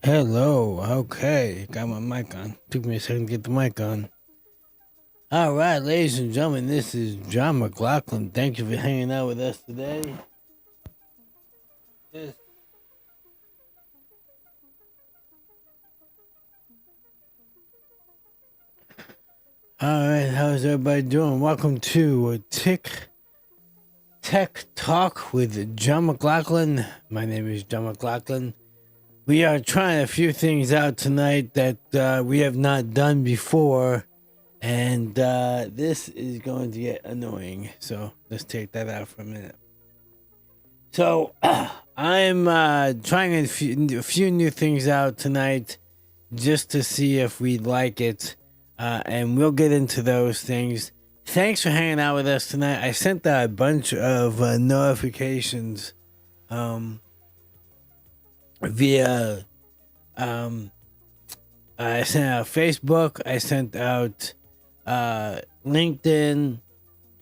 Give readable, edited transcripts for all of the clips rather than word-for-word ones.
Hello. Okay. Got my mic on. Took me a second to get the mic on. All right, ladies and gentlemen, this is John McLauchlan. Thank you for hanging out with us today. All right, how's everybody doing? Welcome to Tech Talk with John McLauchlan. My name is John McLauchlan. We are trying a few things out tonight that we have not done before, and this is going to get annoying. So let's take that out for a minute. So I'm trying a few new things out tonight just to see if we like it, and we'll get into those things. Thanks for hanging out with us tonight. I sent out a bunch of notifications via I sent out Facebook, I sent out LinkedIn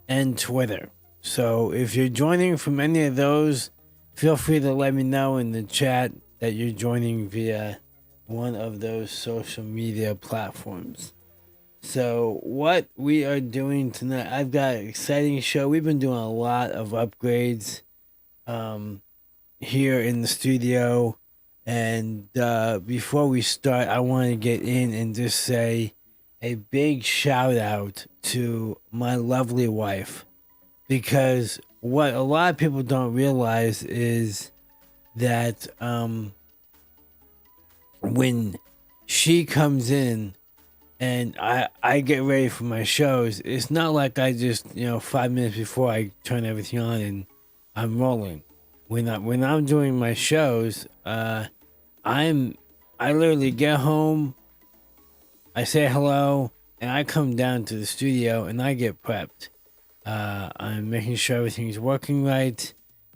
and Twitter. So if you're joining from any of those, feel free to let me know in the chat that you're joining via one of those social media platforms. So what we are doing tonight, I've got an exciting show. We've been doing a lot of upgrades here in the studio. And before we start, I want to get in and just say a big shout out to my lovely wife, because what a lot of people don't realize is that when she comes in and I get ready for my shows, it's not like I just 5 minutes before I turn everything on and I'm rolling. When I'm doing my shows, I literally get home, I say hello, and I come down to the studio and I get prepped. I'm making sure everything's working right.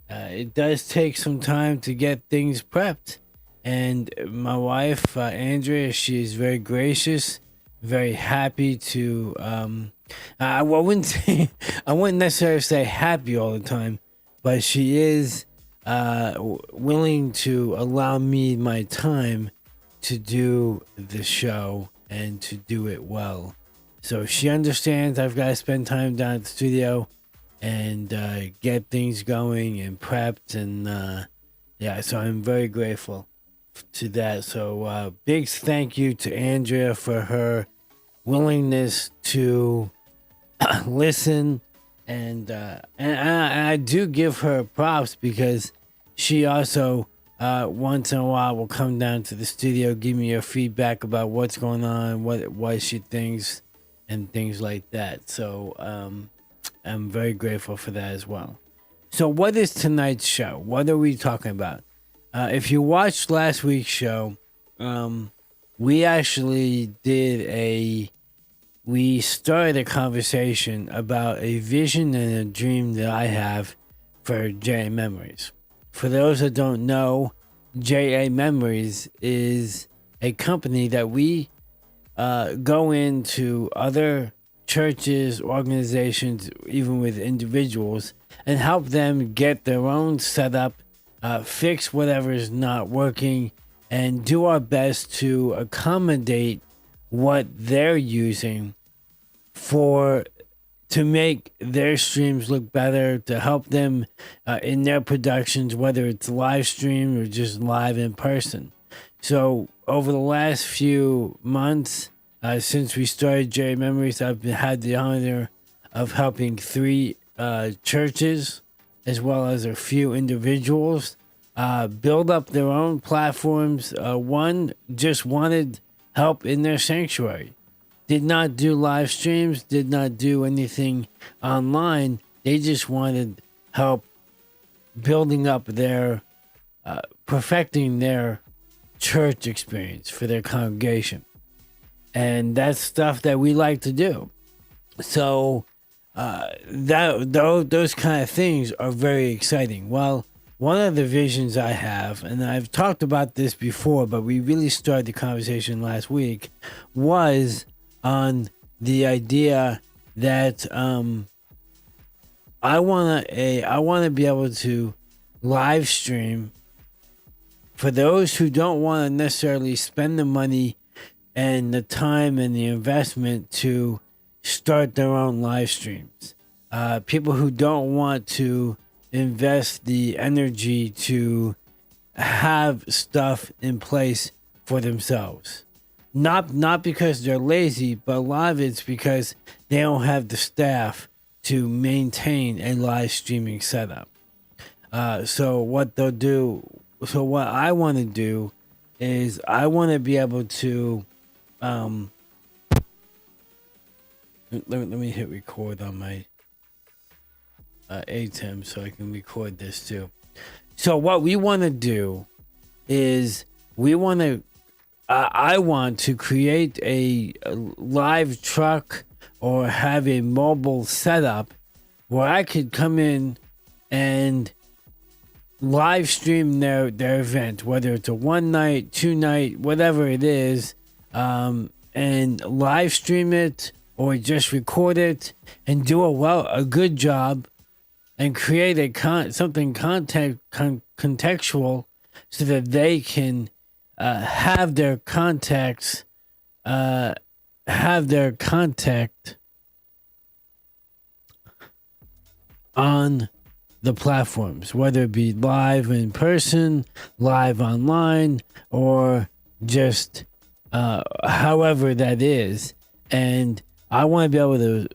It does take some time to get things prepped, and my wife Andrea, she's very gracious, very happy to. I wouldn't necessarily say happy all the time, but she is willing to allow me my time to do the show and to do it well. So she understands I've got to spend time down at the studio and get things going and prepped, and so I'm very grateful to that. So big thank you to Andrea for her willingness to listen, and I do give her props, because she also once in a while will come down to the studio, give me her feedback about what's going on, what she thinks, and things like that. So I'm very grateful for that as well. So what is tonight's show? What are we talking about? If you watched last week's show, we actually we started a conversation about a vision and a dream that I have for JAmemories. For those that don't know, JAmemories is a company that we go into other churches, organizations, even with individuals, and help them get their own setup, fix whatever is not working, and do our best to accommodate what they're using to make their streams look better, to help them in their productions, whether it's live stream or just live in person. So over the last few months, since we started JAmemories, I've had the honor of helping 3 churches as well as a few individuals build up their own platforms. One just wanted help in their sanctuary, did not do live streams, did not do anything online. They just wanted help building up their, perfecting their church experience for their congregation. And that's stuff that we like to do. So those kind of things are very exciting. Well, one of the visions I have, and I've talked about this before, but we really started the conversation last week, was on the idea that I want to be able to live stream for those who don't want to necessarily spend the money and the time and the investment to start their own live streams. People who don't want to invest the energy to have stuff in place for themselves. Not because they're lazy, but a lot of it's because they don't have the staff to maintain a live streaming setup. So what I want to do is I want to be able to let me hit record on my ATEM so I can record this too. So what we want to do is I want to create a live truck or have a mobile setup where I could come in and live stream their event, whether it's a 1 night, 2 night, whatever it is, and live stream it or just record it and do a good job and create something contextual so that they can have their contact on the platforms, whether it be live in person, live online, or just however that is. And I want to be able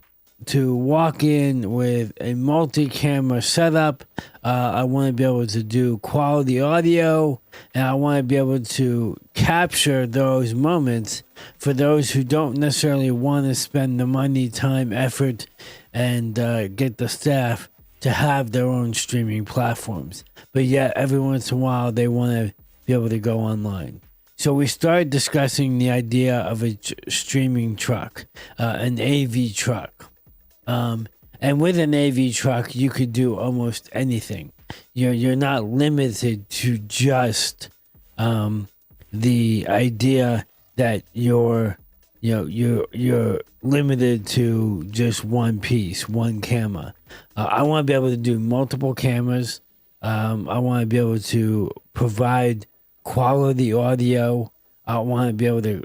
to walk in with a multi-camera setup. I want to be able to do quality audio, and I want to be able to capture those moments for those who don't necessarily want to spend the money, time, effort, and get the staff to have their own streaming platforms. But yet, every once in a while, they want to be able to go online. So we started discussing the idea of a streaming truck, an AV truck. And with an AV truck, you could do almost anything. You're not limited to just the idea that you're limited to just one piece, one camera. I want to be able to do multiple cameras. I want to be able to provide quality audio. I want to be able to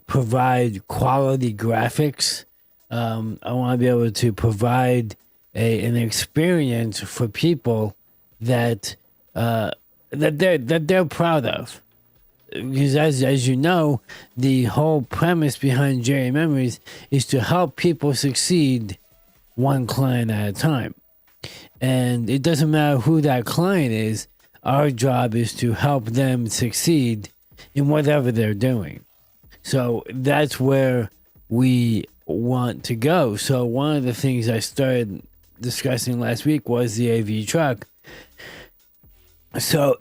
provide quality graphics. I want to be able to provide an experience for people that they're proud of. Because as you know, the whole premise behind JAmemories is to help people succeed one client at a time. And it doesn't matter who that client is, our job is to help them succeed in whatever they're doing. So that's where we want to go. So one of the things I started discussing last week was the AV truck. So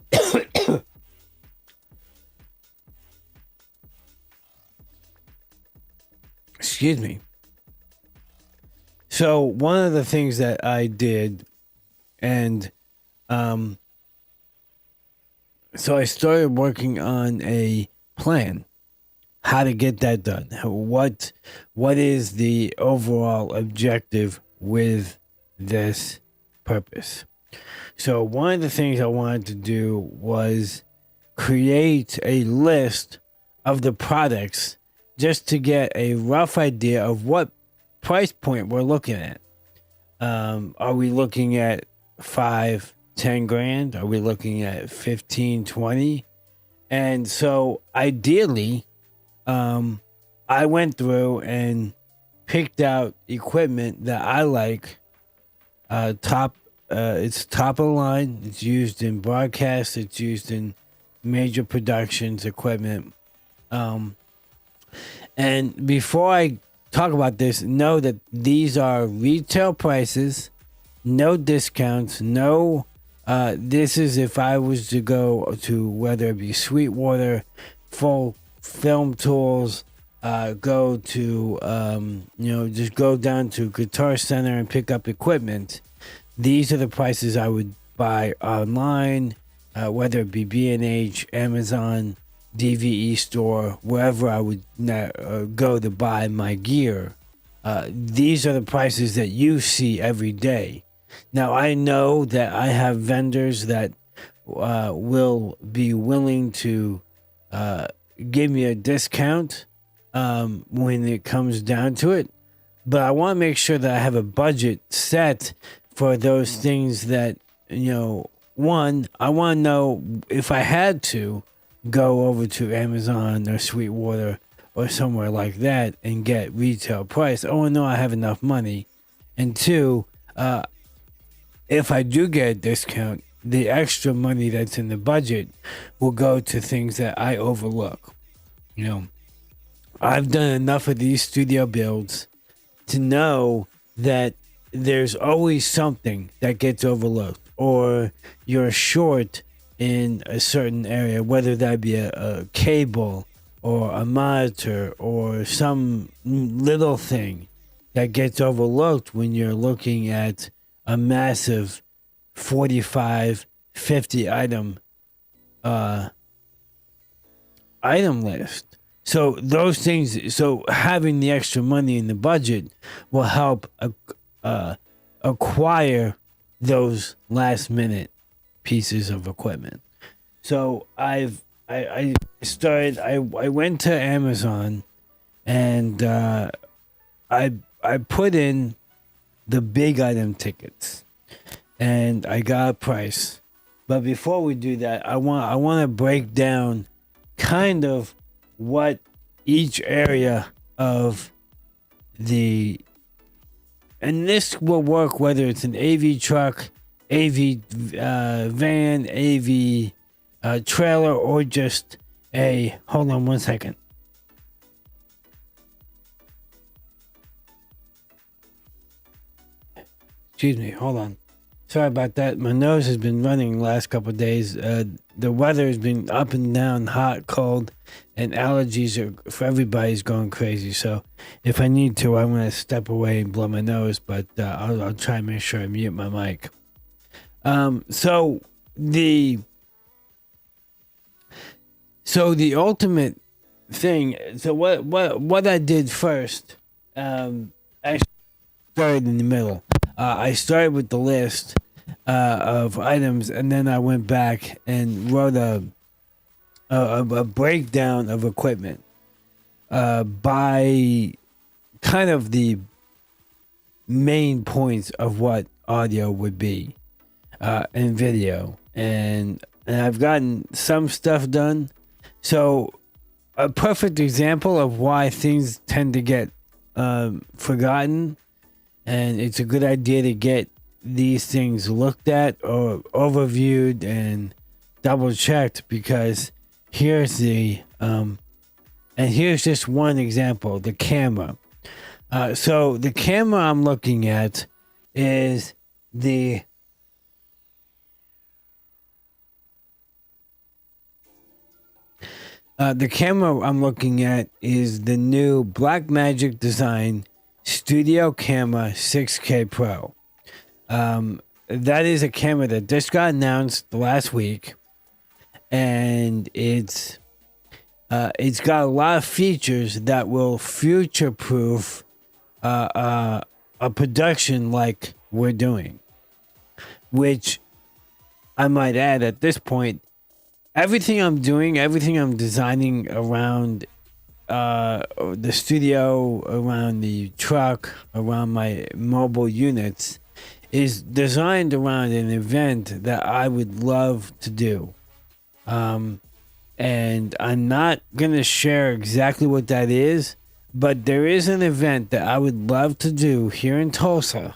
excuse me. So one of the things that I did, and so I started working on a plan, how to get that done. What is the overall objective with this purpose? So one of the things I wanted to do was create a list of the products just to get a rough idea of what price point we're looking at. Are we looking at 5, 10 grand? Are we looking at 15, 20? And so ideally, I went through and picked out equipment that I like It's top of the line. It's used in broadcast. It's used in major productions equipment. And before I talk about this, know that these are retail prices, no discounts, no. This is if I was to go to whether it be Sweetwater, Full Film Tools, go to just go down to Guitar Center and pick up equipment. These are the prices I would buy online, whether it be B&H, Amazon, DVE store, wherever I would go to buy my gear. These are the prices that you see every day. Now, I know that I have vendors that will be willing to give me a discount when it comes down to it. But I want to make sure that I have a budget set for those things that, one, I want to know if I had to go over to Amazon or Sweetwater or somewhere like that and get retail price. I want to know I have enough money. And two, if I do get a discount, the extra money that's in the budget will go to things that I overlook. I've done enough of these studio builds to know that there's always something that gets overlooked, or you're short in a certain area, whether that be a cable or a monitor or some little thing that gets overlooked when you're looking at a massive 45, 50 item list. So those things, so having the extra money in the budget will help acquire those last minute pieces of equipment. So I went to Amazon and I put in the big item tickets and I got a price. But before we do that, I want to break down kind of what each area of and this will work whether it's an AV truck, AV van, AV trailer, or just hold on one second. Excuse me, hold on. Sorry about that. My nose has been running the last couple of days. The weather has been up and down, hot, cold, and allergies for everybody's going crazy. So if I need to, I'm going to step away and blow my nose, but I'll try and make sure I mute my mic. So the ultimate thing. So what I did first, I started in the middle. I started with the list of items, and then I went back and wrote a breakdown of equipment by kind of the main points of what audio would be and video, and I've gotten some stuff done. So a perfect example of why things tend to get forgotten. And it's a good idea to get these things looked at or overviewed and double checked, because here's and here's just one example, the camera. So the camera I'm looking at is the camera I'm looking at is the new Blackmagic Design Studio Camera 6K Pro. That is a camera that just got announced last week, and it's got a lot of features that will future-proof a production like we're doing. Which I might add, at this point, everything I'm doing, everything I'm designing around the studio, around the truck, around my mobile units, is designed around an event that I would love to do. And I'm not going to share exactly what that is, but there is an event that I would love to do here in Tulsa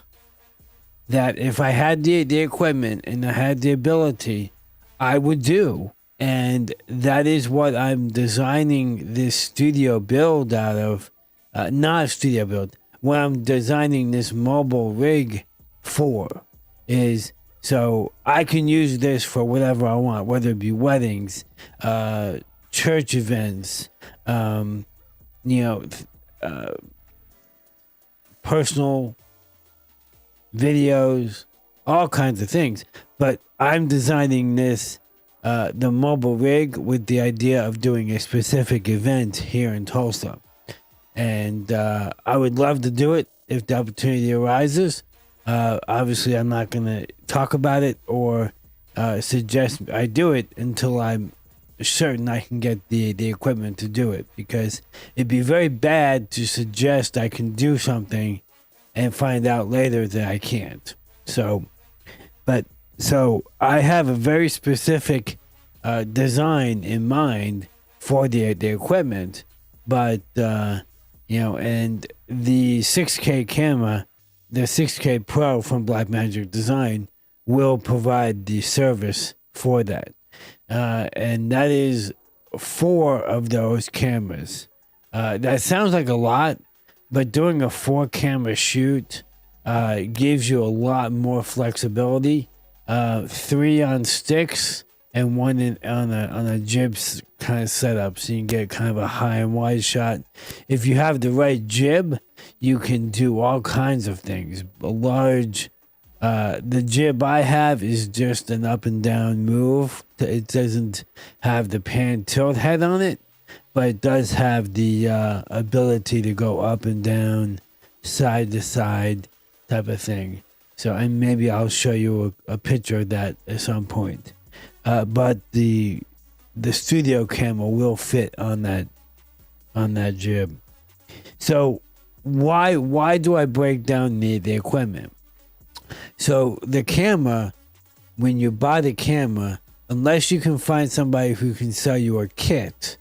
that if I had the equipment and I had the ability, I would do. And that is what I'm designing this studio build out of. Not a studio build. What I'm designing this mobile rig for is so I can use this for whatever I want, whether it be weddings, church events, personal videos, all kinds of things. But I'm designing this, the mobile rig, with the idea of doing a specific event here in Tulsa. And I would love to do it if the opportunity arises. Obviously, I'm not going to talk about it or suggest I do it until I'm certain I can get the equipment to do it, because it'd be very bad to suggest I can do something and find out later that I can't. So I have a very specific design in mind for the equipment, but and the 6K camera, the 6K Pro from Blackmagic Design, will provide the service for that. And that is 4 of those cameras. That sounds like a lot, but doing a 4-camera shoot gives you a lot more flexibility. 3 on sticks and 1 on a jib kind of setup, so you can get kind of a high and wide shot. If you have the right jib, you can do all kinds of things. The jib I have is just an up and down move. It doesn't have the pan tilt head on it, but it does have the ability to go up and down, side to side type of thing. So, and maybe I'll show you a picture of that at some point. But the studio camera will fit on that jib. So why do I break down the equipment? So the camera, when you buy the camera, unless you can find somebody who can sell you a kit,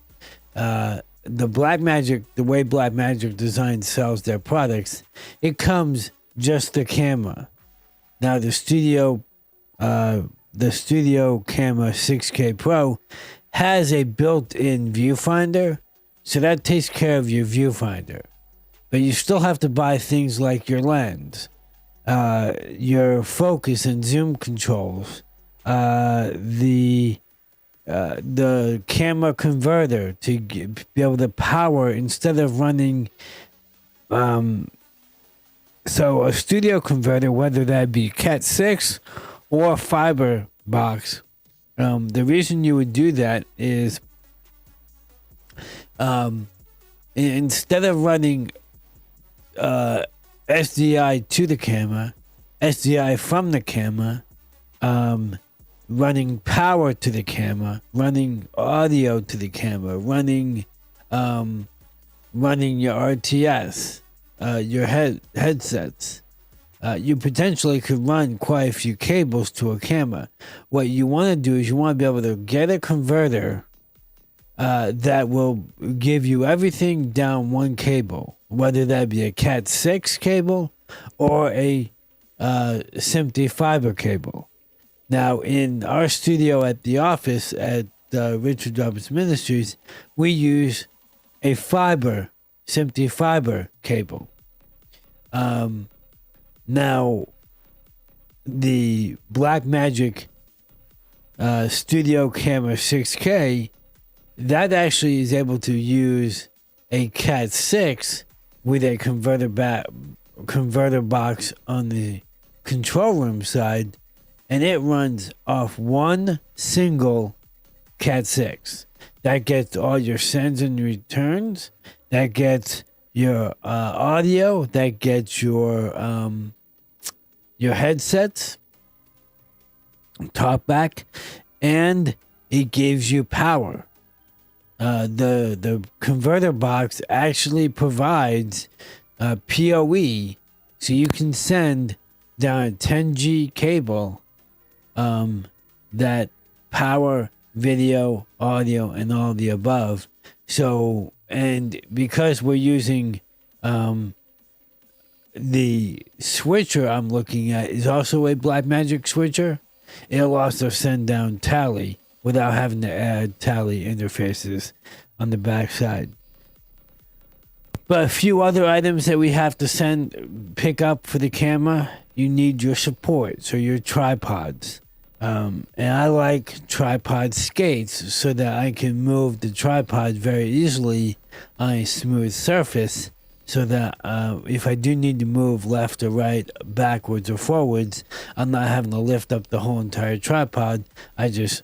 the way Blackmagic Design sells their products, it comes just the camera. Now the studio camera 6K Pro has a built-in viewfinder, so that takes care of your viewfinder. But you still have to buy things like your lens, your focus and zoom controls, the camera converter to be able to power instead of running. So a studio converter, whether that be Cat 6 or a fiber box, the reason you would do that is instead of running SDI to the camera, SDI from the camera, running power to the camera, running audio to the camera, running your RTS, your headsets. You potentially could run quite a few cables to a camera. What you want to do is you want to be able to get a converter that will give you everything down one cable, whether that be a Cat 6 cable or a SMPTE fiber cable. Now, in our studio at the office at Richard Roberts Ministries, we use a SMPTE fiber cable. Now, the Blackmagic Studio Camera 6K, that actually is able to use a Cat 6 with a converter box on the control room side, and it runs off one single Cat 6. That gets all your sends and returns, that gets your audio, that gets your headsets, top back, and it gives you power. The converter box actually provides PoE, so you can send down a 10G cable that power, video, audio, and all the above. So, and because we're using the switcher I'm looking at is also a Blackmagic switcher. It'll also send down tally without having to add tally interfaces on the backside. But a few other items that we have to pick up for the camera, you need your support, so your tripods. And I like tripod skates so that I can move the tripod very easily on a smooth surface, so that if I do need to move left or right, backwards or forwards, I'm not having to lift up the whole entire tripod. I just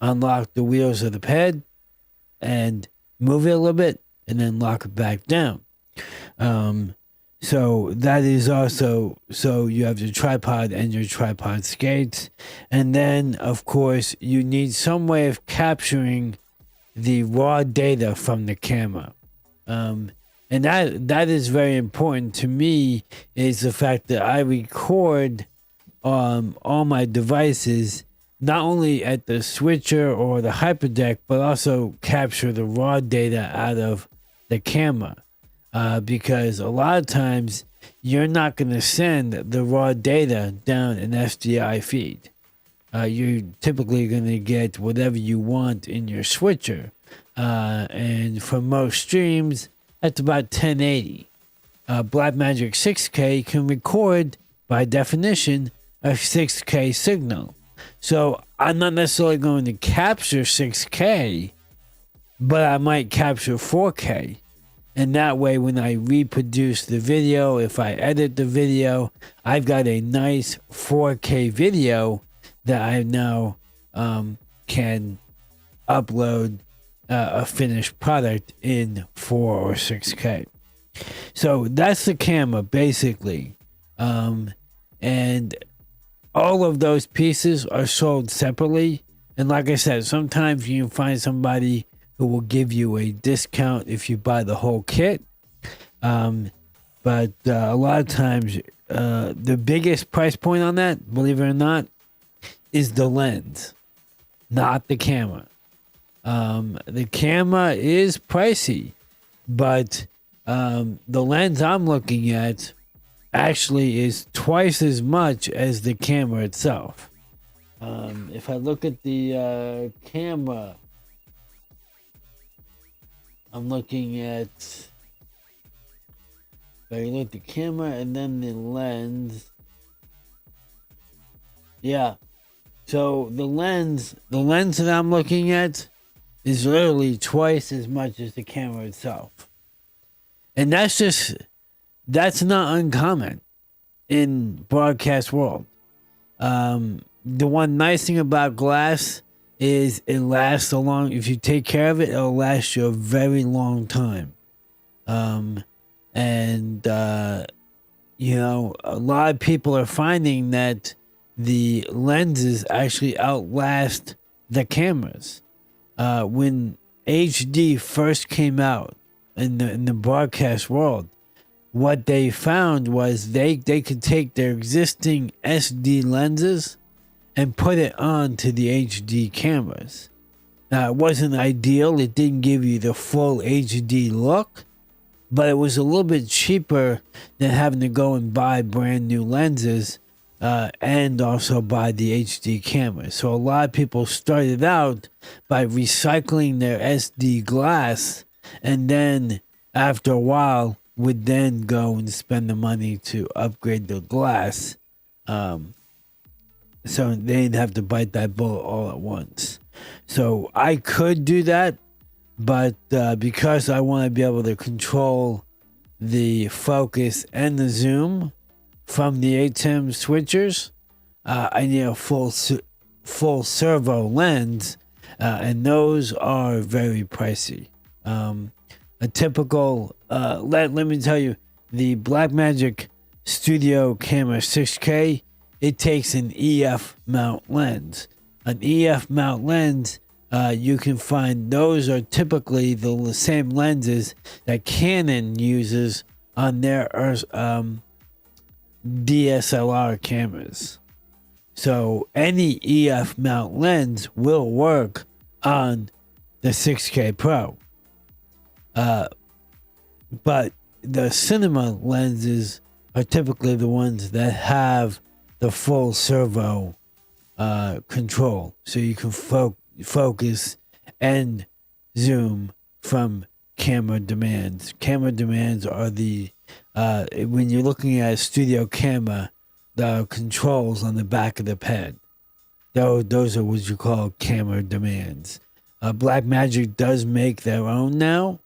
unlock the wheels of the pad and move it a little bit and then lock it back down. So that is also, so you have your tripod and your tripod skates. And then, of course, you need some way of capturing the raw data from the camera. And that is very important to me, is the fact that I record all my devices, not only at the switcher or the hyperdeck, but also capture the raw data out of the camera. Because a lot of times you're not going to send the raw data down an SDI feed. You're typically going to get whatever you want in your switcher. And for most streams, that's about 1080. Blackmagic 6K can record, by definition, a 6K signal. So I'm not necessarily going to capture 6K, but I might capture 4K. And that way, when I reproduce the video, if I edit the video, I've got a nice 4K video that I now can upload a finished product in 4 or 6K. So that's the camera, basically. And all of those pieces are sold separately. And like I said, sometimes you can find somebody who will give you a discount if you buy the whole kit. But a lot of times, the biggest price point on that, believe it or not, is the lens, not the camera. The camera is pricey, but the lens I'm looking at actually is twice as much as the camera itself. If I look at the camera, I'm looking at, if I look at the camera and then the lens. Yeah. So the lens that I'm looking at is literally twice as much as the camera itself. And that's not uncommon in broadcast world. The one nice thing about glass is it lasts a long, if you take care of it, it'll last you a very long time. You know, a lot of people are finding that the lenses actually outlast the cameras. When HD first came out in the broadcast world, what they found was they could take their existing SD lenses and put it on to the HD cameras. Now, it wasn't ideal. It didn't give you the full HD look, but it was a little bit cheaper than having to go and buy brand new lenses and also buy the HD cameras. So a lot of people started out by recycling their SD glass, and then after a while would then go and spend the money to upgrade the glass. So they didn't have to bite that bullet all at once. So I could do that, but because I want to be able to control the focus and the zoom from the ATEM switchers, I need a full servo lens, and those are very pricey. A typical, let me tell you, the Blackmagic Studio Camera 6K, it takes an EF mount lens. An EF mount lens, you can find those are typically the same lenses that Canon uses on their DSLR cameras. So any EF mount lens will work on the 6K Pro. But the cinema lenses are typically the ones that have the full servo control, so you can focus and zoom from camera demands. Camera demands are the when you're looking at a studio camera, the controls on the back of the pad. Those are what you call camera demands. Blackmagic does make their own now,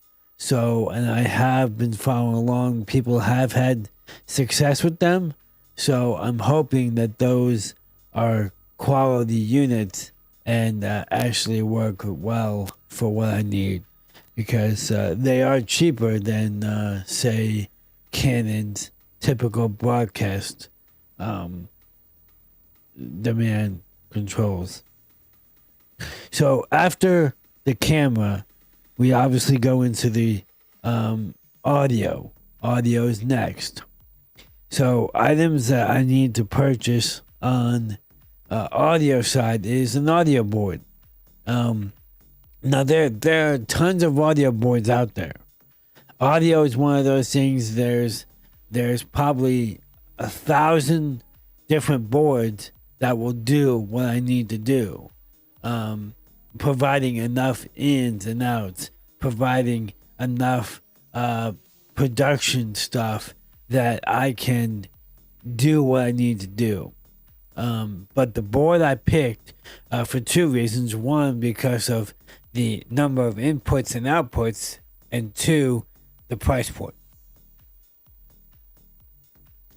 and I have been following along. People have had success with them, so I'm hoping that those are quality units and actually work well for what I need, because they are cheaper than, say, Canon's typical broadcast demand controls. So after the camera, we obviously go into the audio. Audio is next. So items that I need to purchase on audio side is an audio board. Now there are tons of audio boards out there. Audio is one of those things. There's probably 1,000 different boards that will do what I need to do, providing enough ins and outs, providing enough production stuff that I can do what I need to do. But the board I picked for two reasons. One, because of the number of inputs and outputs, and two, the price point.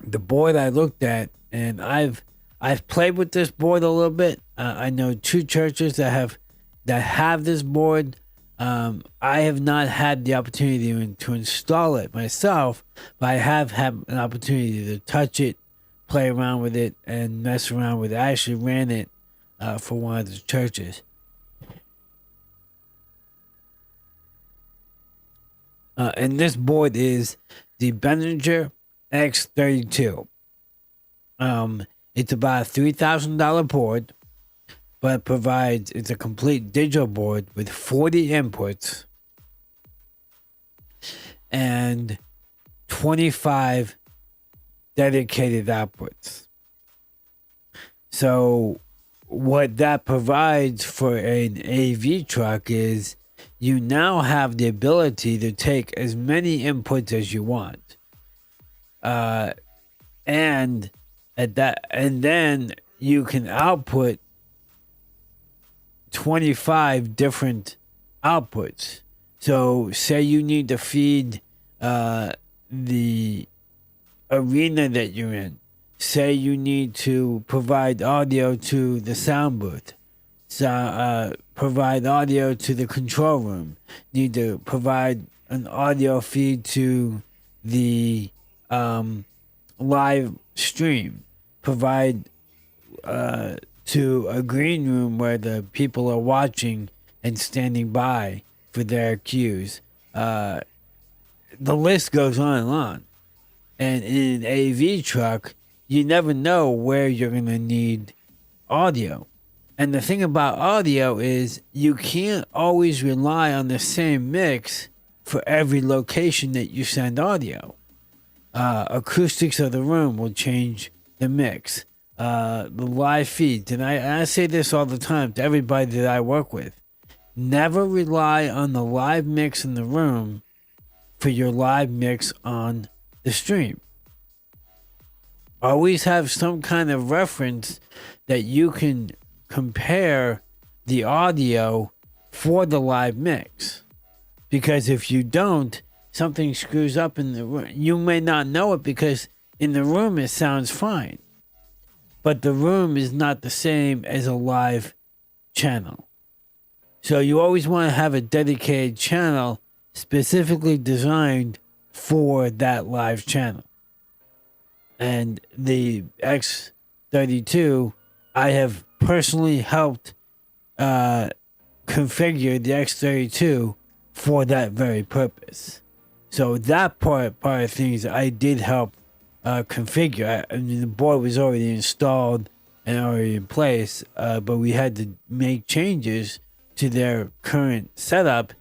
The board I looked at, and I've played with this board a little bit. I know two churches that have this board. I have not had the opportunity to install it myself, but I have had an opportunity to touch it, play around with it, and mess around with it. I actually ran it for one of the churches. And this board is the Behringer X32. It's about a $3,000 board, but it's a complete digital board with 40 inputs and 25 dedicated outputs. So what that provides for an AV truck is you now have the ability to take as many inputs as you want. And then you can output 25 different outputs. So say you need to feed the arena that you're in. Say you need to provide audio to the sound booth. Provide audio to the control room. Need to provide an audio feed to the live stream. Provide to a green room where the people are watching and standing by for their cues. The list goes on and on. And in an AV truck, you never know where you're going to need audio. And the thing about audio is you can't always rely on the same mix for every location that you send audio. Acoustics of the room will change the mix. The live feeds, and I say this all the time to everybody that I work with. Never rely on the live mix in the room for your live mix on the stream. Always have some kind of reference that you can compare the audio for the live mix. Because if you don't, something screws up in the room. You may not know it because in the room it sounds fine. But the room is not the same as a live channel. So you always want to have a dedicated channel specifically designed for that live channel. And the X32, I have personally helped configure the X32 for that very purpose. So that part of things I did help configure. I mean, the board was already installed and already in place, but we had to make changes to their current setup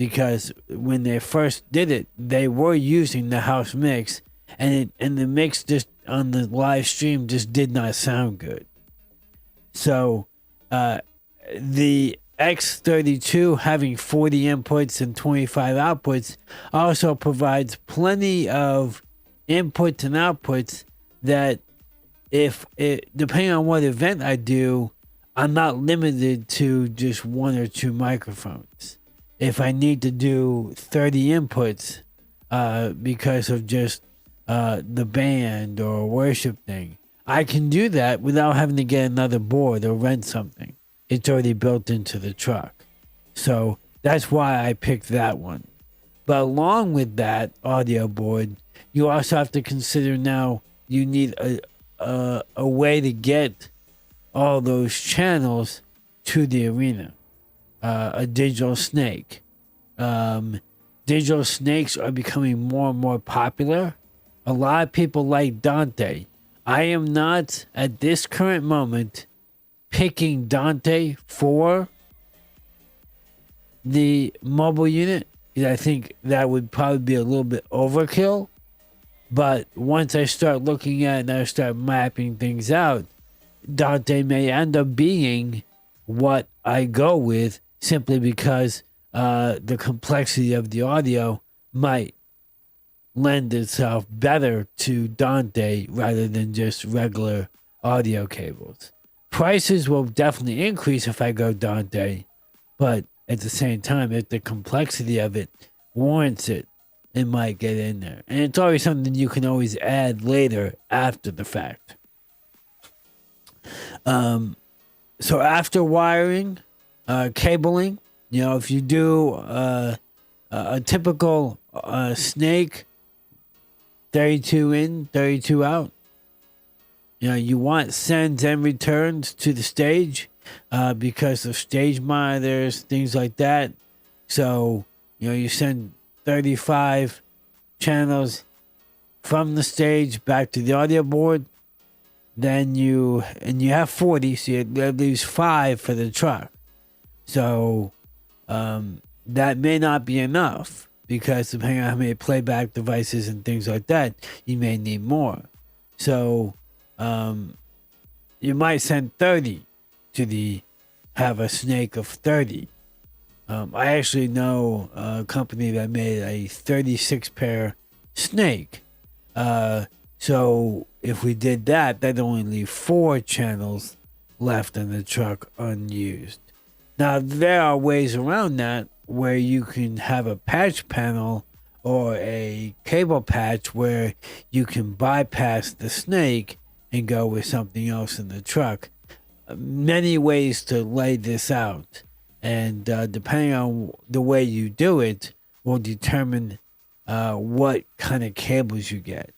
because when they first did it, they were using the house mix, and the mix just on the live stream just did not sound good. So the X32 having 40 inputs and 25 outputs also provides plenty of inputs and outputs that depending on what event I do, I'm not limited to just one or two microphones. If I need to do 30 inputs because of just the band or worship thing, I can do that without having to get another board or rent something. It's already built into the truck. So that's why I picked that one. But along with that audio board, you also have to consider now you need a way to get all those channels to the arena. A digital snake. Digital snakes are becoming more and more popular. A lot of people like Dante. I am not, at this current moment, picking Dante for the mobile unit. I think that would probably be a little bit overkill. But once I start looking at it and I start mapping things out, Dante may end up being what I go with, simply because the complexity of the audio might lend itself better to Dante rather than just regular audio cables. Prices will definitely increase if I go Dante, but at the same time, if the complexity of it warrants it, it might get in there. And it's always something you can always add later after the fact. So after wiring, cabling, if you do a typical snake, 32 in, 32 out, you want sends and returns to the stage because of stage monitors, things like that. So, you send 35 channels from the stage back to the audio board. Then you have 40, so you leaves 5 for the truck. So that may not be enough, because depending on how many playback devices and things like that, you may need more. So you might send 30 to have a snake of 30. I actually know a company that made a 36 pair snake. So if we did that, that'd only leave 4 channels left in the truck unused. Now, there are ways around that where you can have a patch panel or a cable patch where you can bypass the snake and go with something else in the truck. Many ways to lay this out. And depending on the way you do it will determine what kind of cables you get.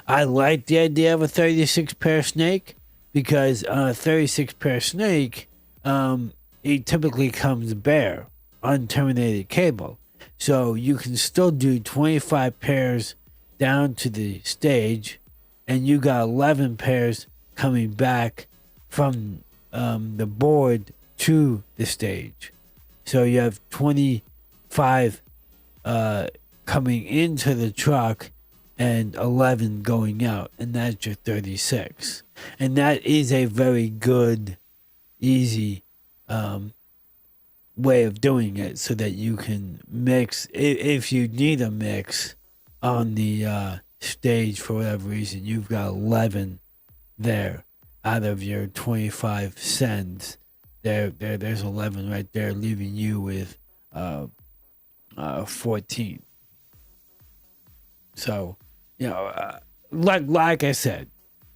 I like the idea of a 36 pair snake, because on a 36 pair snake, it typically comes bare, unterminated cable. So you can still do 25 pairs down to the stage, and you got 11 pairs coming back from the board to the stage. So you have 25 coming into the truck and 11 going out, and that's your 36. And that is a very good, easy way of doing it, so that you can mix, if you need a mix on the stage for whatever reason, you've got 11 there out of your 25 sends. There's 11 right there, leaving you with 14. So, like I said,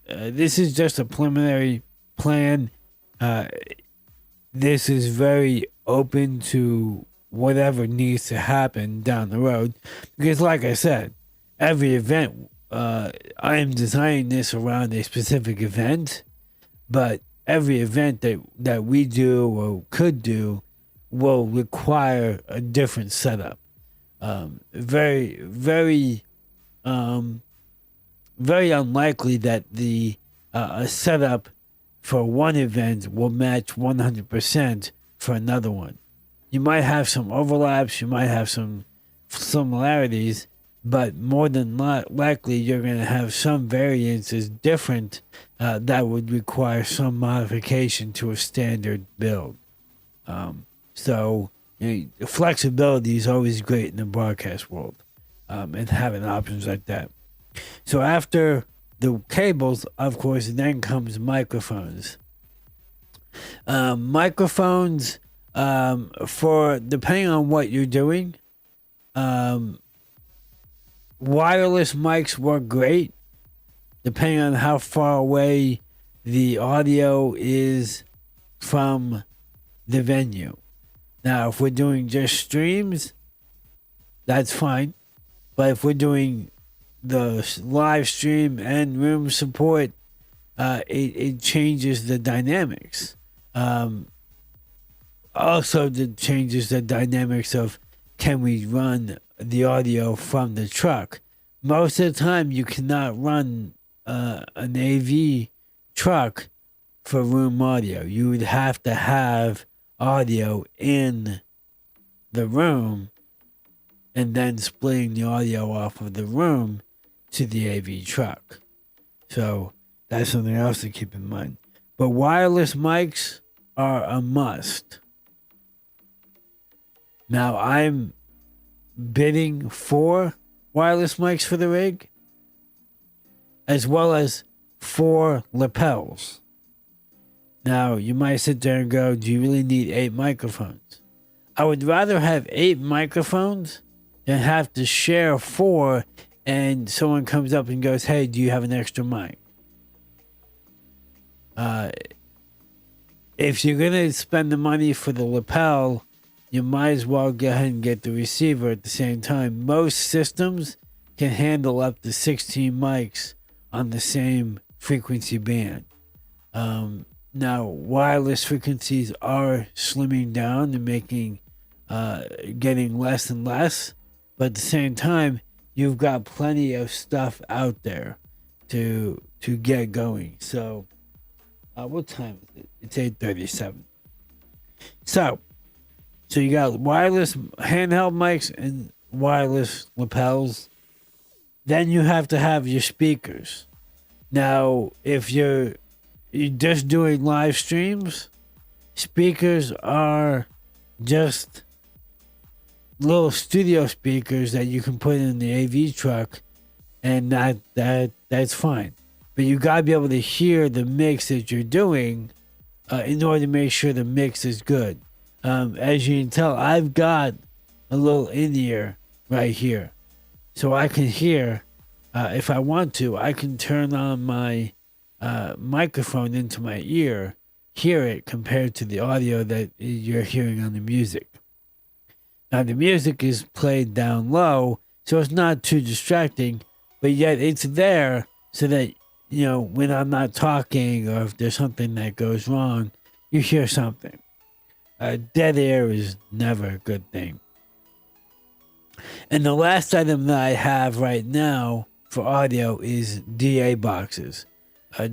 this is just a preliminary plan. This is very open to whatever needs to happen down the road, because, like I said, every event, I am designing this around a specific event, but every event that we do or could do will require a different setup. Very, very, very unlikely that the a setup for one event will match 100% for another one. You might have some overlaps, you might have some similarities, but more than likely you're going to have some variances different that would require some modification to a standard build. So flexibility is always great in the broadcast world, and having options like that. So after the cables, of course, then comes microphones. Microphones, for depending on what you're doing, wireless mics work great depending on how far away the audio is from the venue. Now, if we're doing just streams, that's fine. But if we're doing the live stream and room support, it changes the dynamics. Also, it changes the dynamics of, can we run the audio from the truck? Most of the time, you cannot run an AV truck for room audio. You would have to have audio in the room and then splitting the audio off of the room to the AV truck. So that's something else to keep in mind. But wireless mics are a must. Now, I'm bidding for wireless mics for the rig, as well as 4 lapels. Now, you might sit there and go, do you really need 8 microphones? I would rather have 8 microphones than have to share 4 and someone comes up and goes, hey, do you have an extra mic? If you're going to spend the money for the lapel, you might as well go ahead and get the receiver at the same time. Most systems can handle up to 16 mics on the same frequency band. Now, wireless frequencies are slimming down and getting less and less, but at the same time, you've got plenty of stuff out there to get going. So, what time is it? It's 8:37. So you got wireless handheld mics and wireless lapels. Then you have to have your speakers. Now, if you're just doing live streams, speakers are just little studio speakers that you can put in the AV truck, and that's fine. But you gotta be able to hear the mix that you're doing in order to make sure the mix is good. As you can tell, I've got a little in-ear right here. So I can hear, if I want to, I can turn on my microphone into my ear, hear it compared to the audio that you're hearing on the music. Now, the music is played down low, so it's not too distracting, but yet it's there so that, when I'm not talking or if there's something that goes wrong, you hear something. Dead air is never a good thing. And the last item that I have right now for audio is DA boxes,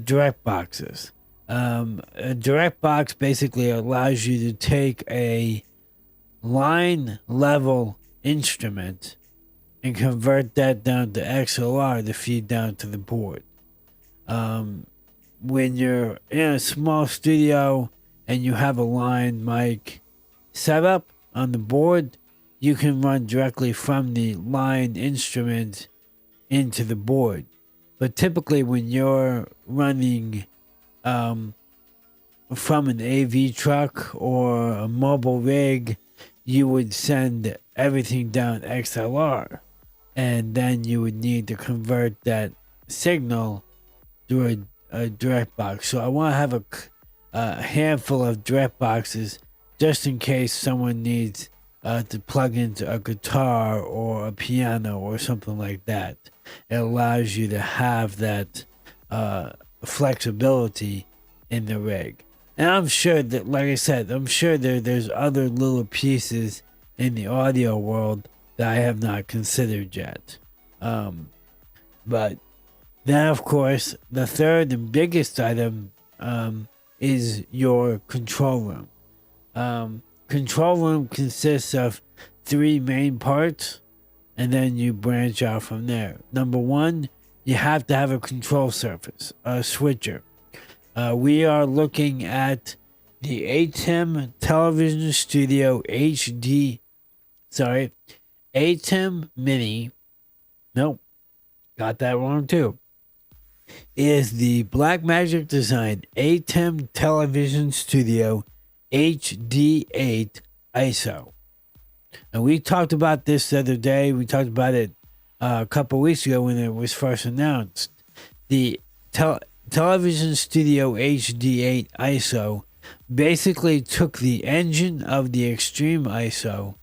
direct boxes. A direct box basically allows you to take a line level instrument and convert that down to XLR to feed down to the board. When you're in a small studio and you have a line mic set up on the board, you can run directly from the line instrument into the board. But typically when you're running from an AV truck or a mobile rig, you would send everything down XLR, and then you would need to convert that signal through a direct box. So I want to have a handful of direct boxes just in case someone needs to plug into a guitar or a piano or something like that. It allows you to have that flexibility in the rig. And I'm sure that, like I said, there's other little pieces in the audio world that I have not considered yet. But then, of course, the third and biggest item is your control room. control room consists of 3 main parts, and then you branch out from there. Number 1, you have to have a control surface, a switcher. We are looking at the ATEM Television Studio ATEM Mini. Nope, got that wrong too. Is the Blackmagic Design ATEM Television Studio HD8 ISO. And we talked about this the other day. We talked about it a couple weeks ago when it was first announced. The Television Studio HD8 ISO basically took the engine of the Extreme ISO,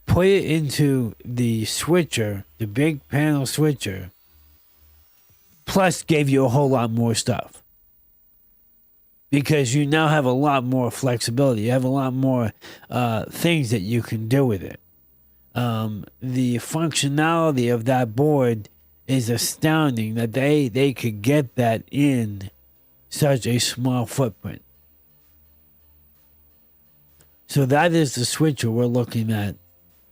put it into the switcher, the big panel switcher, plus gave you a whole lot more stuff. Because you now have a lot more flexibility. You have a lot more things that you can do with it. The functionality of that board is astounding that they could get that in such a small footprint. So that is the switcher we're looking at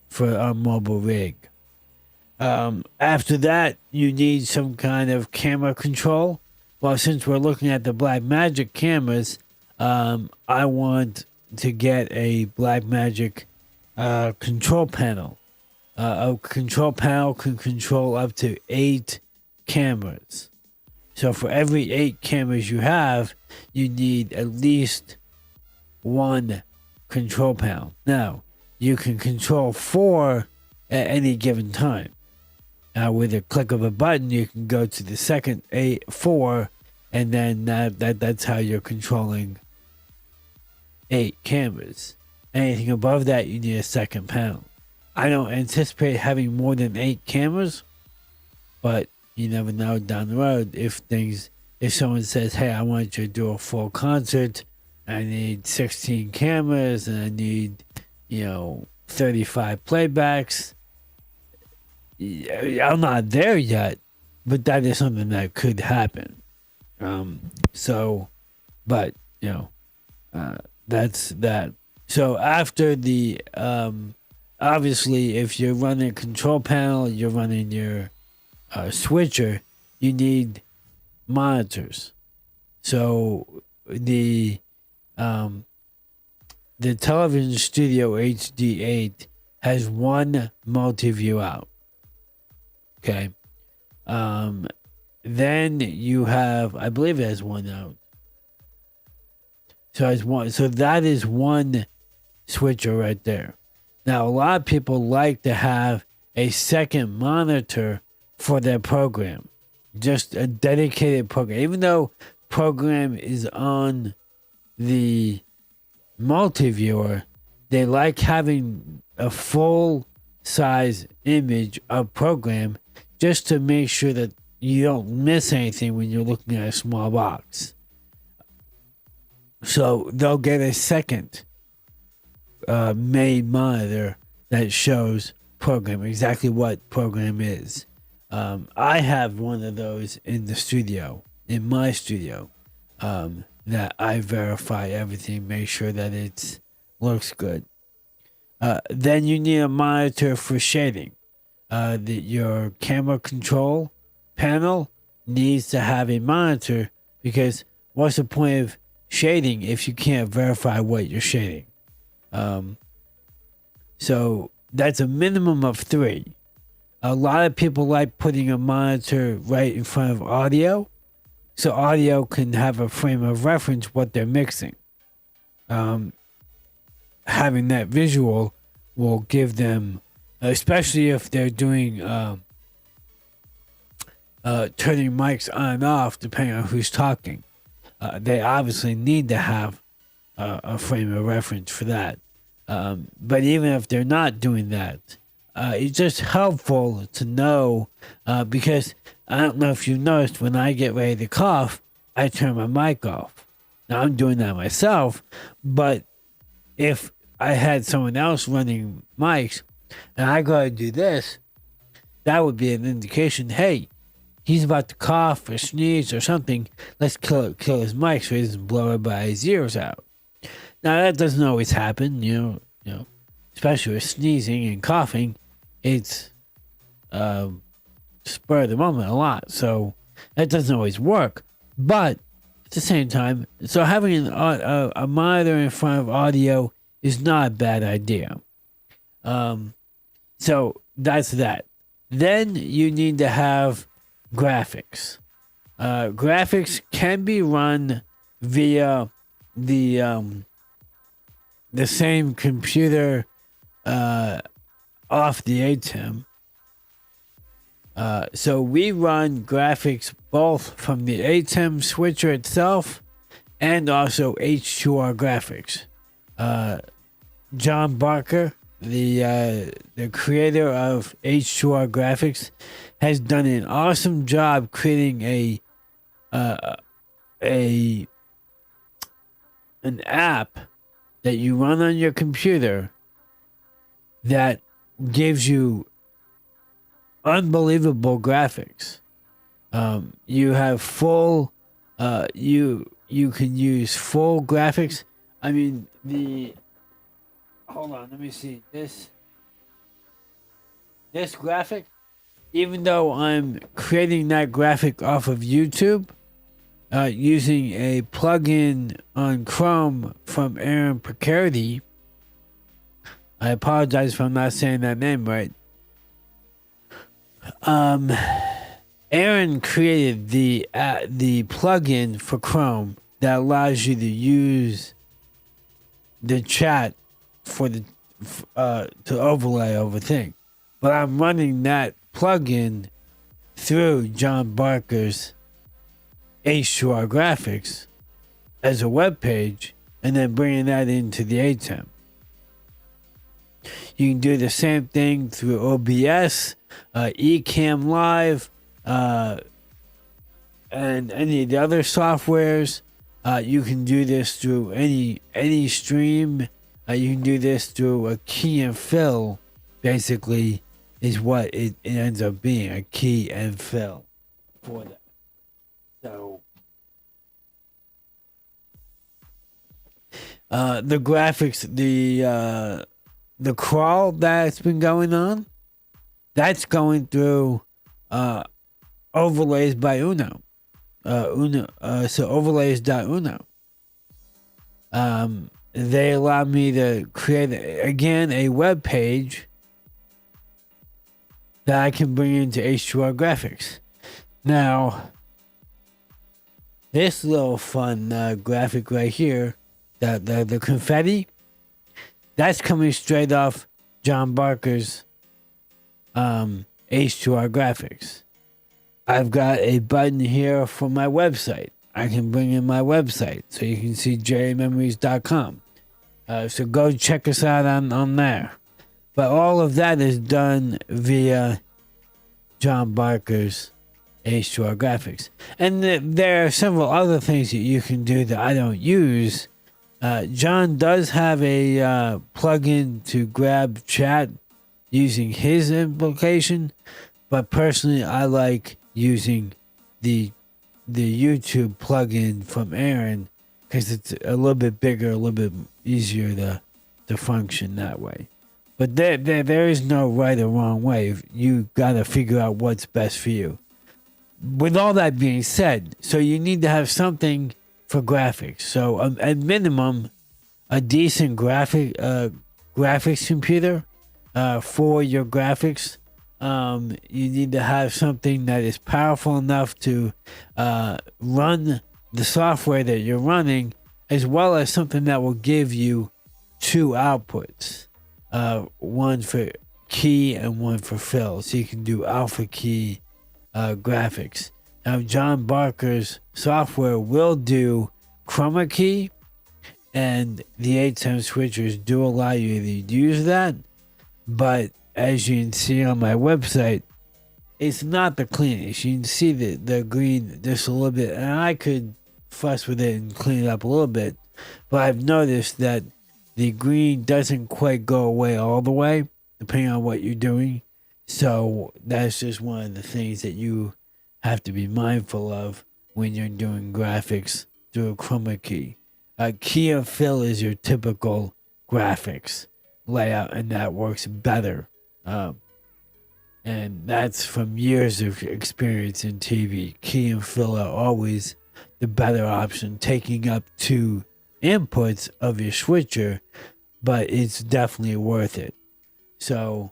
for our mobile rig. After that, you need some kind of camera control. Well, since we're looking at the Blackmagic cameras, I want to get a Blackmagic control panel. A control panel can control up to 8 cameras. So for every 8 cameras you have, you need at least 1 control panel. Now, you can control 4 at any given time. With a click of a button, you can go to the second 4, and then that's how you're controlling 8 cameras. Anything above that, you need a second panel. I don't anticipate having more than 8 cameras, but you never know down the road if someone says, hey, I want you to do a full concert, I need 16 cameras, and I need, 35 playbacks. I'm not there yet, but that is something that could happen. That's that. So after the, obviously, if you're running a control panel, you're running your switcher, you need monitors. So the Television Studio HD8 has 1 multi-view out. Okay. Then you have, I believe it has 1 out. So it's 1. So that is 1 switcher right there. Now, a lot of people like to have a second monitor for their program. Just a dedicated program. Even though program is on the multi-viewer, they like having a full size image of program just to make sure that you don't miss anything when you're looking at a small box. So they'll get a second main monitor that shows program, exactly what program is. I have one of those in the studio, in my studio, that I verify everything, make sure that it looks good. Then you need a monitor for shading. Your camera control panel needs to have a monitor, because what's the point of shading if you can't verify what you're shading? So that's a minimum of 3. A lot of people like putting a monitor right in front of audio, so audio can have a frame of reference what they're mixing. Having that visual will give them, especially if they're doing turning mics on and off depending on who's talking. They obviously need to have a frame of reference for that. But even if they're not doing that, it's just helpful to know, because I don't know if you noticed, when I get ready to cough, I turn my mic off. Now, I'm doing that myself, but if I had someone else running mics and I go to do this, that would be an indication, hey, he's about to cough or sneeze or something. Let's kill his mic so he doesn't blow everybody's ears out. Now, that doesn't always happen. especially with sneezing and coughing, it's spur of the moment a lot. So that doesn't always work. But at the same time, so having a monitor in front of audio is not a bad idea. So that's that. Then you need to have graphics. Graphics can be run via the same computer off the ATEM. So we run graphics both from the ATEM switcher itself and also H2R graphics. John Barker, the creator of H2R graphics, has done an awesome job creating an app that you run on your computer that gives you unbelievable graphics. You have full you can use full graphics. I mean, hold on, let me see. This graphic, even though I'm creating that graphic off of YouTube, using a plugin on Chrome from Aaron Precarity. I apologize if I'm not saying that name right. Aaron created the plugin for Chrome that allows you to use the chat for the to overlay over thing. But I'm running that plugin through John Barker's H2R graphics as a web page, and then bringing that into the ATEM. You can do the same thing through OBS, Ecamm Live, and any of the other softwares. You can do this through any stream. You can do this through a key and fill, basically, is what it ends up being, a key and fill for that. So, the graphics, the crawl that's been going on, that's going through overlays by Uno. So overlays.uno. They allow me to create again a web page that I can bring into H2R graphics. Now, this little fun graphic right here, the confetti, that's coming straight off John Barker's H2R graphics. I've got a button here for my website. I can bring in my website so you can see JAmemories.com. So go check us out on there. But all of that is done via John Barker's H2R graphics. And there are several other things that you can do that I don't use. John does have a plugin to grab chat using his implication, but personally I like using the YouTube plugin from Aaron because it's a little bit bigger, a little bit easier to function that way. But there is no right or wrong way. You got to figure out what's best for you. With all that being said, so you need to have something for graphics. So at minimum, a decent graphics computer for your graphics. You need to have something that is powerful enough to run the software that you're running, as well as something that will give you two outputs, one for key and one for fill, so you can do alpha key graphics. Now, John Barker's software will do chroma key, and the ATEM switchers do allow you to use that, but as you can see on my website, it's not the cleanest. You can see the green just a little bit, and I could fuss with it and clean it up a little bit, but I've noticed that the green doesn't quite go away all the way, depending on what you're doing. So that's just one of the things that you have to be mindful of when you're doing graphics through a chroma key. Key and fill is your typical graphics. layout, and that works better. And that's from years of experience in TV. Key and fill are always the better option, taking up 2 inputs of your switcher, but it's definitely worth it. So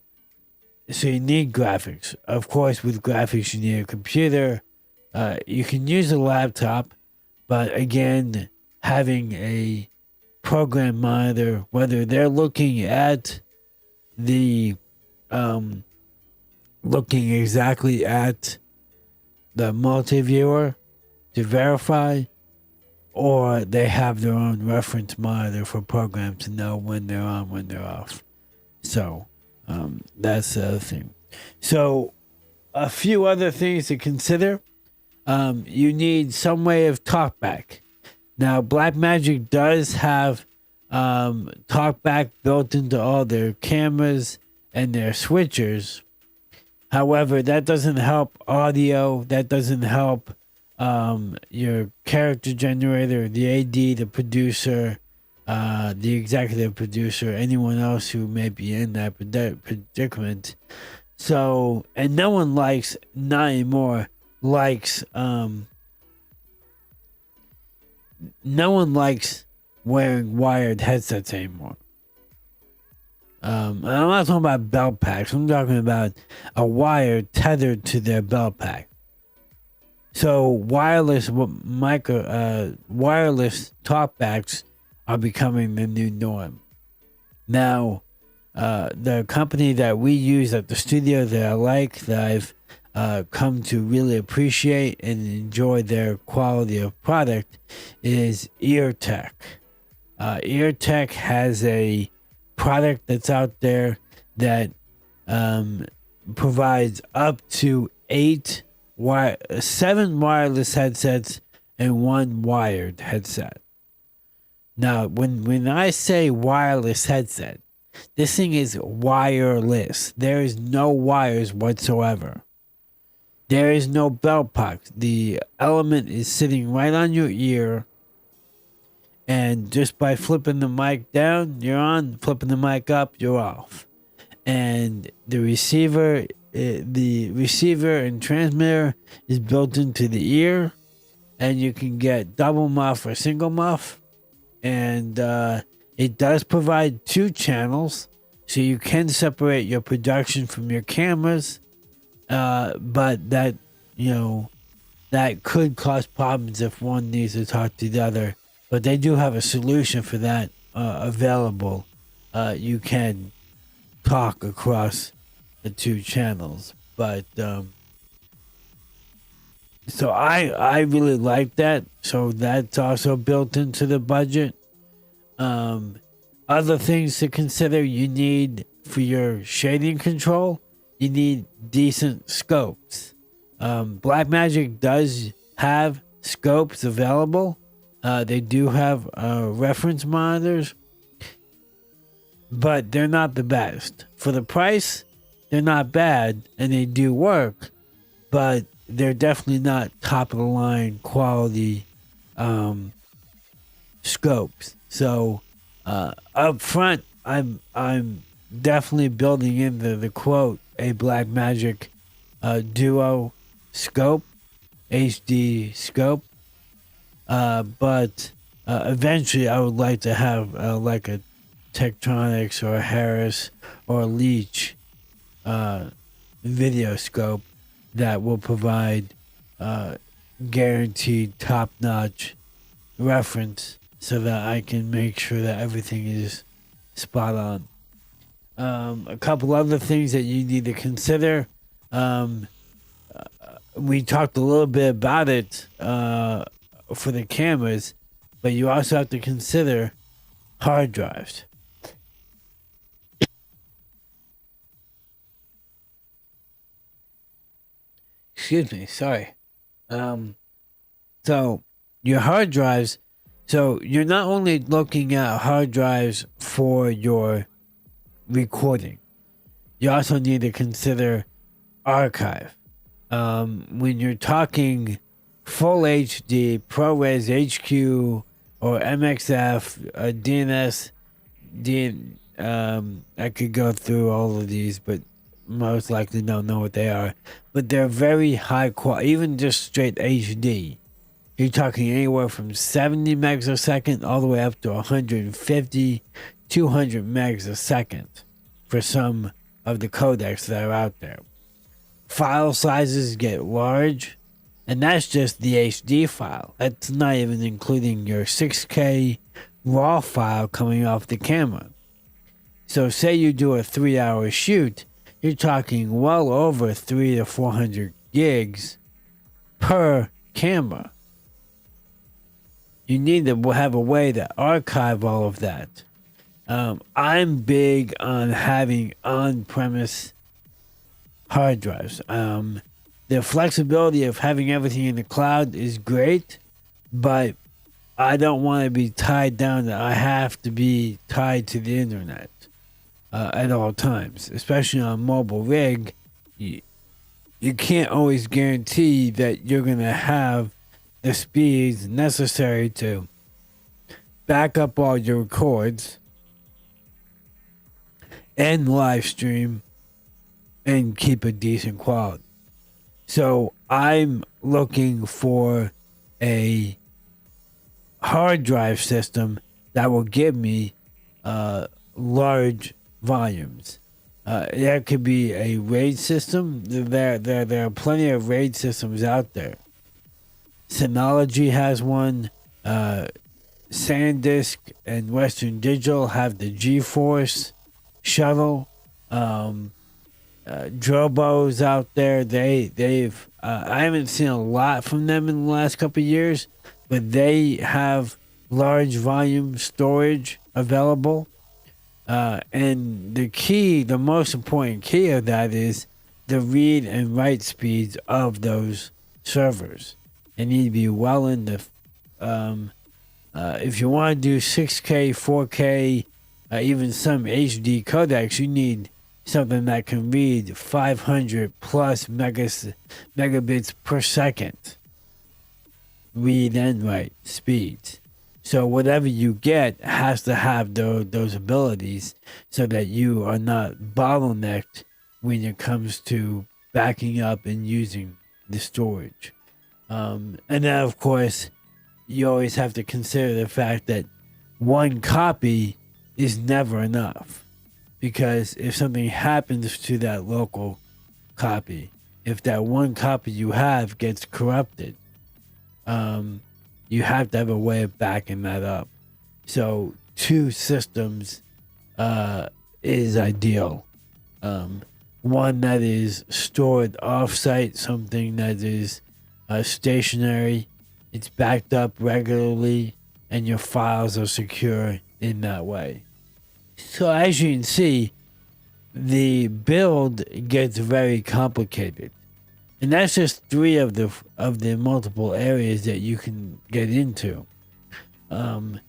you need graphics. Of course, with graphics, you need a computer. You can use a laptop, but again, having a program monitor, whether they're looking at the looking exactly at the multi-viewer to verify, or they have their own reference monitor for programs to know when they're on, when they're off. So that's the other thing. So a few other things to consider. You need some way of talkback. Now, Blackmagic does have talkback built into all their cameras and their switchers. However, that doesn't help audio. That doesn't help your character generator, the AD, the producer, the executive producer, anyone else who may be in that predicament. So, and no one likes, not anymore, likes, no one likes wearing wired headsets anymore. I'm not talking about belt packs. I'm talking about a wire tethered to their belt pack. So wireless talkbacks are becoming the new norm. Now, the company that we use at the studio that I like, that I've come to really appreciate and enjoy their quality of product, is EarTech. EarTech has a product that's out there that provides up to 7 wireless headsets and 1 wired headset. Now, when I say wireless headset, this thing is wireless. There is no wires whatsoever. There is no belt pack. The element is sitting right on your ear, and just by flipping the mic down, you're on. Flipping the mic up, you're off. And the receiver and transmitter is built into the ear, and you can get double muff or single muff. And it does provide 2 channels, so you can separate your production from your cameras. But that, that could cause problems if one needs to talk to the other. But they do have a solution for that available. You can talk across the 2 channels. But so I really like that. So that's also built into the budget. Other things to consider: you need, for your shading control, you need decent scopes. Blackmagic does have scopes available. They do have reference monitors, but they're not the best. For the price, they're not bad, and they do work, but they're definitely not top of the line quality scopes. So up front, I'm definitely building in the quote, a Blackmagic Duo scope, HD scope. But eventually I would like to have like a Tektronix or a Harris or a Leech video scope that will provide guaranteed top-notch reference, so that I can make sure that everything is spot on. A couple other things that you need to consider. We talked a little bit about it for the cameras, but you also have to consider hard drives. Excuse me, sorry. So your hard drives, so you're not only looking at hard drives for your recording, you also need to consider archive. When you're talking full HD, ProRes HQ, or MXF, DNS, I could go through all of these, but most likely don't know what they are. But they're very high quality, even just straight HD. You're talking anywhere from 70 megs a second all the way up to 150, 200 megs a second for some of the codecs that are out there. File sizes get large, and that's just the HD file. That's not even including your 6K RAW file coming off the camera. So say you do a 3-hour shoot, you're talking well over 300 to 400 gigs per camera. You need to have a way to archive all of that. I'm big on having on-premise hard drives. The flexibility of having everything in the cloud is great, but I don't want to be tied down that I have to be tied to the internet at all times, especially on mobile rig. You can't always guarantee that you're going to have the speeds necessary to back up all your records and live stream and keep a decent quality. So I'm looking for a hard drive system that will give me large volumes. There could be a RAID system. There are plenty of RAID systems out there. Synology has one. SanDisk and Western Digital have the GeForce shuttle. Drobo's out there. They've I haven't seen a lot from them in the last couple of years, but they have large volume storage available. And the most important key of that is the read and write speeds of those servers. They need to be well in the if you want to do 6K, 4K, even some HD codecs, you need something that can read 500 plus megabits per second read and write speeds. So whatever you get has to have those abilities so that you are not bottlenecked when it comes to backing up and using the storage. And then, of course, you always have to consider the fact that one copy is never enough. Because if something happens to that local copy, if that one copy you have gets corrupted, you have to have a way of backing that up. So 2 systems is ideal. One that is stored off-site, something that is stationary, it's backed up regularly, and your files are secure in that way. So as you can see, the build gets very complicated. And that's just 3 of the multiple areas that you can get into. I'm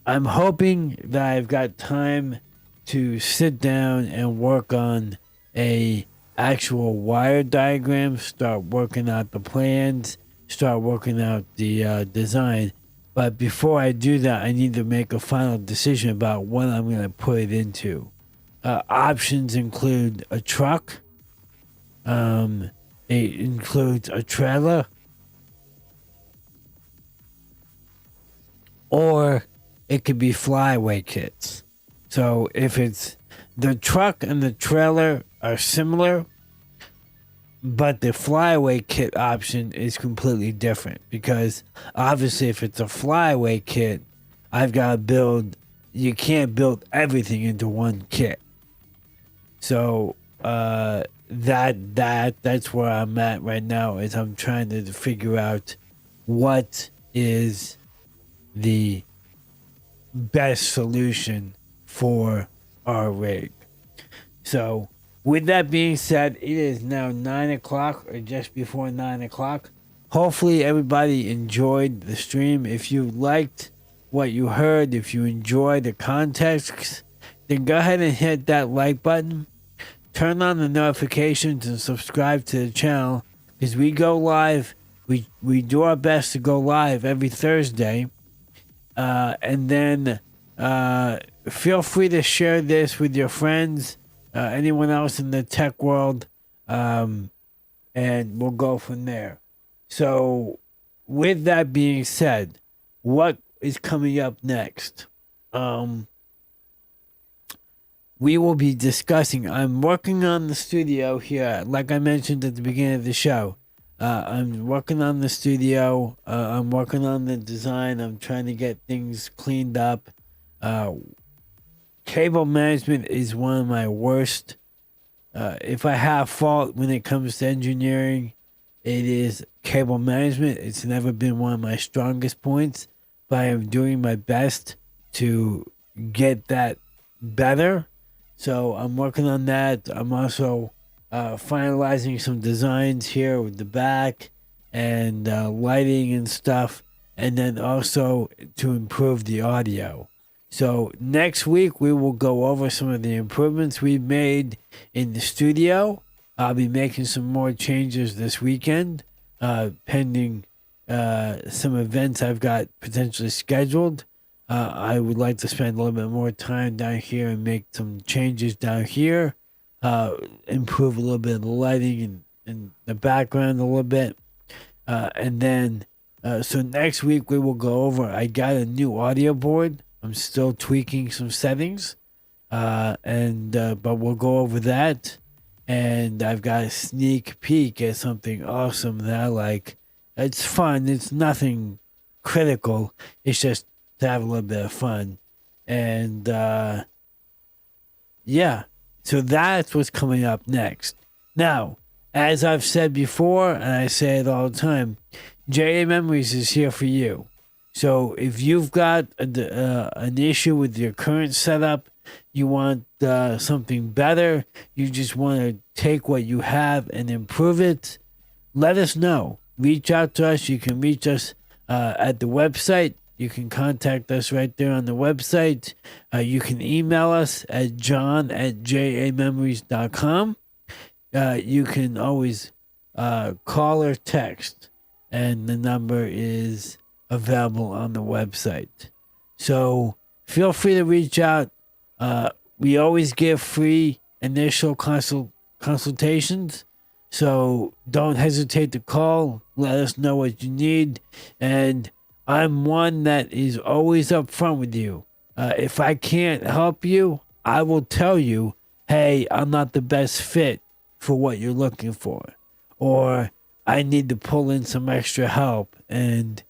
hoping that I've got time to sit down and work on a actual wire diagram, start working out the plans, start working out the design. But before I do that, I need to make a final decision about what I'm going to put it into. Options include a truck. It includes a trailer. Or it could be flyaway kits. So if it's the truck and the trailer are similar, but the flyaway kit option is completely different, because obviously if it's a flyaway kit, I've got to build, you can't build everything into one kit. So that's where I'm at right now, is I'm trying to figure out what is the best solution for our rig. So with that being said, it is now 9 o'clock, or just before 9 o'clock. Hopefully everybody enjoyed the stream. If you liked what you heard, if you enjoyed the context, then go ahead and hit that like button. Turn on the notifications and subscribe to the channel, because we go live. We do our best to go live every Thursday. And then Feel free to share this with your friends, anyone else in the tech world, and we'll go from there. So, with that being said, what is coming up next? We will be discussing. I'm working on the studio here, like I mentioned at the beginning of the show. I'm working on the studio. I'm working on the design. I'm trying to get things cleaned up. Cable management is one of my worst. If I have fault when it comes to engineering, it is cable management. It's never been one of my strongest points, but I am doing my best to get that better. So I'm working on that. I'm also finalizing some designs here with the back and lighting and stuff, and then also to improve the audio. So next week we will go over some of the improvements we've made in the studio. I'll be making some more changes this weekend, pending some events I've got potentially scheduled. I would like to spend a little bit more time down here and make some changes down here, improve a little bit of the lighting and the background a little bit. And then, so next week we will go over, I got a new audio board. I'm still tweaking some settings, but we'll go over that. And I've got a sneak peek at something awesome that I like. It's fun. It's nothing critical. It's just to have a little bit of fun. And yeah, so that's what's coming up next. Now, as I've said before, and I say it all the time, JA Memories is here for you. So if you've got an issue with your current setup, you want something better, you just want to take what you have and improve it, let us know. Reach out to us. You can reach us at the website. You can contact us right there on the website. You can email us at john@jamemories.com. You can always call or text, and the number is available on the website. So feel free to reach out. We always give free initial consultations. So don't hesitate to call. Let us know what you need. And I'm one that is always upfront with you. If I can't help you, I will tell you, hey, I'm not the best fit for what you're looking for. Or I need to pull in some extra help and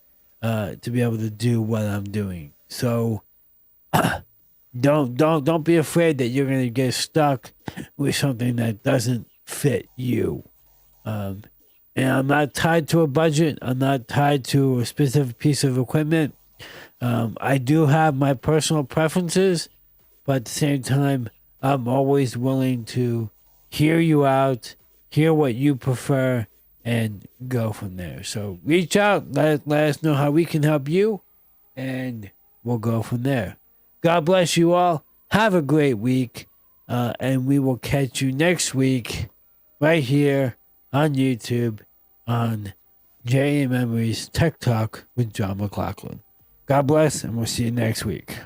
to be able to do what I'm doing. So don't be afraid that you're gonna get stuck with something that doesn't fit you. And I'm not tied to a budget. I'm not tied to a specific piece of equipment. I do have my personal preferences, but at the same time, I'm always willing to hear you out, hear what you prefer, and go from there. So reach out, let us know how we can help you, and we'll go from there. God bless you all. Have a great week, and we will catch you next week right here on YouTube on JA Memories Tech Talk with John McLauchlan. God bless, and we'll see you next week.